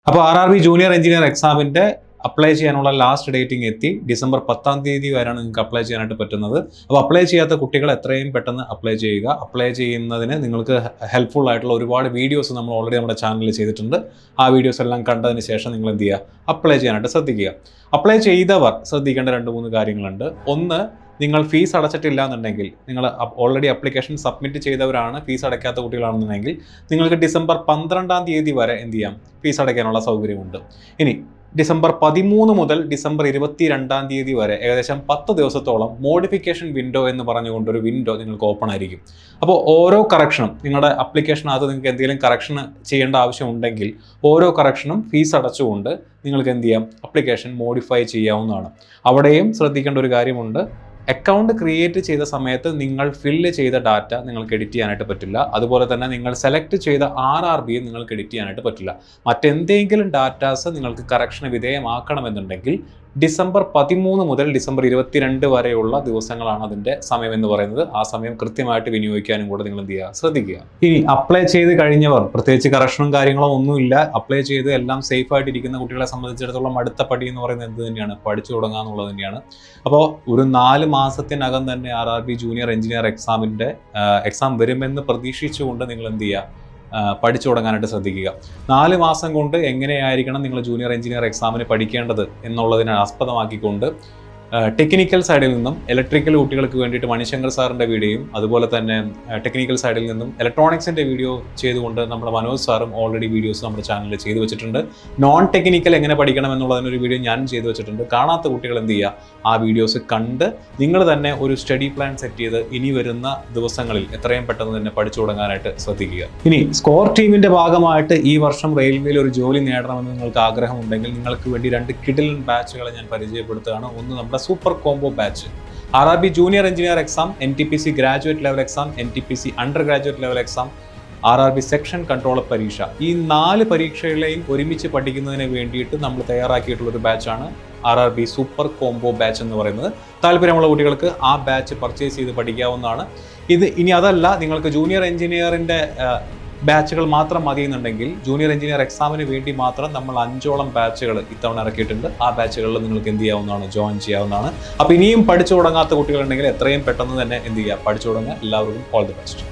അപ്പോൾ RRB junior engineer എക്സാമിൻ്റെ apply ചെയ്യാനുള്ള ലാസ്റ്റ് ഡേറ്റിംഗ് എത്തി. ഡിസംബർ 10-ാം തീയതി വരെയാണ് നിങ്ങൾക്ക് അപ്ലൈ ചെയ്യാനായിട്ട് പറ്റുന്നത്. അപ്പോൾ അപ്ലൈ ചെയ്യാത്ത കുട്ടികൾ എത്രയും പെട്ടെന്ന് അപ്ലൈ ചെയ്യുക. അപ്ലൈ ചെയ്യുന്നതിന് നിങ്ങൾക്ക് ഹെൽപ്ഫുൾ ആയിട്ടുള്ള ഒരുപാട് വീഡിയോസ് നമ്മൾ ഓൾറെഡി നമ്മുടെ ചാനലിൽ ചെയ്തിട്ടുണ്ട്. ആ വീഡിയോസ് എല്ലാം കണ്ടതിന് ശേഷം നിങ്ങൾ എന്ത് ചെയ്യുക, അപ്ലൈ ചെയ്യാനായിട്ട് ശ്രദ്ധിക്കുക. അപ്ലൈ ചെയ്തവർ ശ്രദ്ധിക്കേണ്ട 2-3 കാര്യങ്ങളുണ്ട്. ഒന്ന്, നിങ്ങൾ ഫീസ് അടച്ചിട്ടില്ല എന്നുണ്ടെങ്കിൽ, നിങ്ങൾ ഓൾറെഡി അപ്ലിക്കേഷൻ സബ്മിറ്റ് ചെയ്തവരാണ്, ഫീസ് അടയ്ക്കാത്ത കുട്ടികളാണെന്നുണ്ടെങ്കിൽ നിങ്ങൾക്ക് ഡിസംബർ 12-ാം തീയതി വരെ എന്ത് ചെയ്യാം, ഫീസ് അടയ്ക്കാനുള്ള സൗകര്യമുണ്ട്. ഇനി ഡിസംബർ 13 മുതൽ ഡിസംബർ 22-ാം തീയതി വരെ ഏകദേശം 10 ദിവസത്തോളം മോഡിഫിക്കേഷൻ വിൻഡോ എന്ന് പറഞ്ഞുകൊണ്ടൊരു വിൻഡോ നിങ്ങൾക്ക് ഓപ്പൺ ആയിരിക്കും. അപ്പോൾ ഓരോ കറക്ഷനും, നിങ്ങളുടെ അപ്ലിക്കേഷനകത്ത് നിങ്ങൾക്ക് എന്തെങ്കിലും കറക്ഷൻ ചെയ്യേണ്ട ആവശ്യമുണ്ടെങ്കിൽ ഓരോ കറക്ഷനും ഫീസ് അടച്ചുകൊണ്ട് നിങ്ങൾക്ക് എന്ത് ചെയ്യാം, അപ്ലിക്കേഷൻ മോഡിഫൈ ചെയ്യാവുന്നതാണ്. അവിടെയും ശ്രദ്ധിക്കേണ്ട ഒരു കാര്യമുണ്ട്. അക്കൗണ്ട് ക്രിയേറ്റ് ചെയ്ത സമയത്ത് നിങ്ങൾ ഫില്ല് ചെയ്ത ഡാറ്റ നിങ്ങൾക്ക് എഡിറ്റ് ചെയ്യാനായിട്ട് പറ്റില്ല. അതുപോലെ തന്നെ നിങ്ങൾ സെലക്ട് ചെയ്ത RRBയും നിങ്ങൾക്ക് എഡിറ്റ് ചെയ്യാനായിട്ട് പറ്റില്ല. മറ്റെന്തെങ്കിലും ഡാറ്റാസ് നിങ്ങൾക്ക് കറക്ഷന് വിധേയമാക്കണമെന്നുണ്ടെങ്കിൽ ഡിസംബർ 13 മുതൽ ഡിസംബർ 22 വരെയുള്ള ദിവസങ്ങളാണ് അതിൻ്റെ സമയം എന്ന് പറയുന്നത്. ആ സമയം കൃത്യമായിട്ട് വിനിയോഗിക്കാനും കൂടെ നിങ്ങൾ എന്ത് ചെയ്യുക, ശ്രദ്ധിക്കുക. ഇനി അപ്ലൈ ചെയ്ത് കഴിഞ്ഞവർ, പ്രത്യേകിച്ച് കറക്ഷനും കാര്യങ്ങളോ ഒന്നുമില്ല, അപ്ലൈ ചെയ്ത് എല്ലാം സേഫ് ആയിട്ടിരിക്കുന്ന കുട്ടികളെ സംബന്ധിച്ചിടത്തോളം അടുത്ത പടി എന്ന് പറയുന്നത് എന്ത് തന്നെയാണ്, പഠിച്ചു തുടങ്ങുക എന്നുള്ളത് തന്നെയാണ്. അപ്പോൾ ഒരു 4 മാസത്തിനകം തന്നെ RRB ജൂനിയർ എഞ്ചിനീയർ എക്സാം വരുമെന്ന് പ്രതീക്ഷിച്ചുകൊണ്ട് നിങ്ങൾ എന്ത് ചെയ്യുക, പഠിച്ചു തുടങ്ങാനായിട്ട് ശ്രദ്ധിക്കുക. 4 മാസം കൊണ്ട് എങ്ങനെയായിരിക്കണം നിങ്ങൾ ജൂനിയർ എഞ്ചിനീയർ എക്സാമിന് പഠിക്കേണ്ടത് എന്നുള്ളതിനെ ആസ്പദമാക്കിക്കൊണ്ട് ടെക്നിക്കൽ സൈഡിൽ നിന്നും ഇലക്ട്രിക്കൽ കുട്ടികൾക്ക് വേണ്ടിയിട്ട് മണിശങ്കർ സാറിൻ്റെ വീഡിയോയും അതുപോലെ തന്നെ ടെക്നിക്കൽ സൈഡിൽ നിന്നും ഇലക്ട്രോണിക്സിൻ്റെ വീഡിയോ ചെയ്തുകൊണ്ട് നമ്മുടെ മനോജ് സാറും ഓൾറെഡി വീഡിയോസ് നമ്മുടെ ചാനലിൽ ചെയ്തു വെച്ചിട്ടുണ്ട്. നോൺ ടെക്നിക്കൽ എങ്ങനെ പഠിക്കണം എന്നുള്ളതിനൊരു വീഡിയോ ഞാനും ചെയ്തു വെച്ചിട്ടുണ്ട്. കാണാത്ത കുട്ടികൾ എന്ത് ചെയ്യുക, ആ വീഡിയോസ് കണ്ട് നിങ്ങൾ തന്നെ ഒരു സ്റ്റഡി പ്ലാൻ സെറ്റ് ചെയ്ത് ഇനി വരുന്ന ദിവസങ്ങളിൽ എത്രയും പെട്ടെന്ന് തന്നെ പഠിച്ചു തുടങ്ങാനായിട്ട് ശ്രദ്ധിക്കുക. ഇനി സ്കോർ ടീമിൻ്റെ ഭാഗമായിട്ട് ഈ വർഷം റെയിൽവേയിൽ ഒരു ജോലി നേടണമെന്ന് നിങ്ങൾക്ക് ആഗ്രഹമുണ്ടെങ്കിൽ നിങ്ങൾക്ക് വേണ്ടി 2 കിടിലൻ ബാച്ചുകളെ ഞാൻ പരിചയപ്പെടുത്തുകയാണ്. ഒന്ന് നമ്മുടെ super combo batch, RRB junior engineer exam, NTPC graduate level exam, NTPC under graduate level exam, RRB section controller പരീക്ഷ. ഈ 4 പരീക്ഷകളെയും ഒരുമിച്ച് പഠിക്കുന്നതിന് വേണ്ടിയിട്ട് നമ്മൾ തയ്യാറാക്കിയിട്ടുള്ളൊരു ബാച്ചാണ് RRB സൂപ്പർ കോംബോ ബാച്ച് എന്ന് പറയുന്നത്. താല്പര്യമുള്ള കുട്ടികൾക്ക് ആ ബാച്ച് പർച്ചേസ് ചെയ്ത് പഠിക്കാവുന്നതാണ്. ഇനി അതല്ല, നിങ്ങൾക്ക് ജൂനിയർ എഞ്ചിനീയറിൻ്റെ ബാച്ചുകൾ മാത്രം മതിയെന്നുണ്ടെങ്കിൽ ജൂനിയർ എഞ്ചിനീയർ എക്സാമിന് വേണ്ടി മാത്രം നമ്മൾ 5ഓളം ബാച്ചുകൾ ഇത്തവണ ഇറക്കിയിട്ടുണ്ട്. ആ ബാച്ചുകളിൽ നിങ്ങൾക്ക് എന്ത് ചെയ്യാവുന്നതാണ്, ജോയിൻ ചെയ്യാവുന്നതാണ്. അപ്പോൾ ഇനിയും പഠിച്ചു തുടങ്ങാത്ത കുട്ടികളുണ്ടെങ്കിൽ എത്രയും പെട്ടെന്ന് തന്നെ എന്ത് ചെയ്യുക, പഠിച്ചു തുടങ്ങുക. എല്ലാവർക്കും ഓൾ ദി ബെസ്റ്റ്.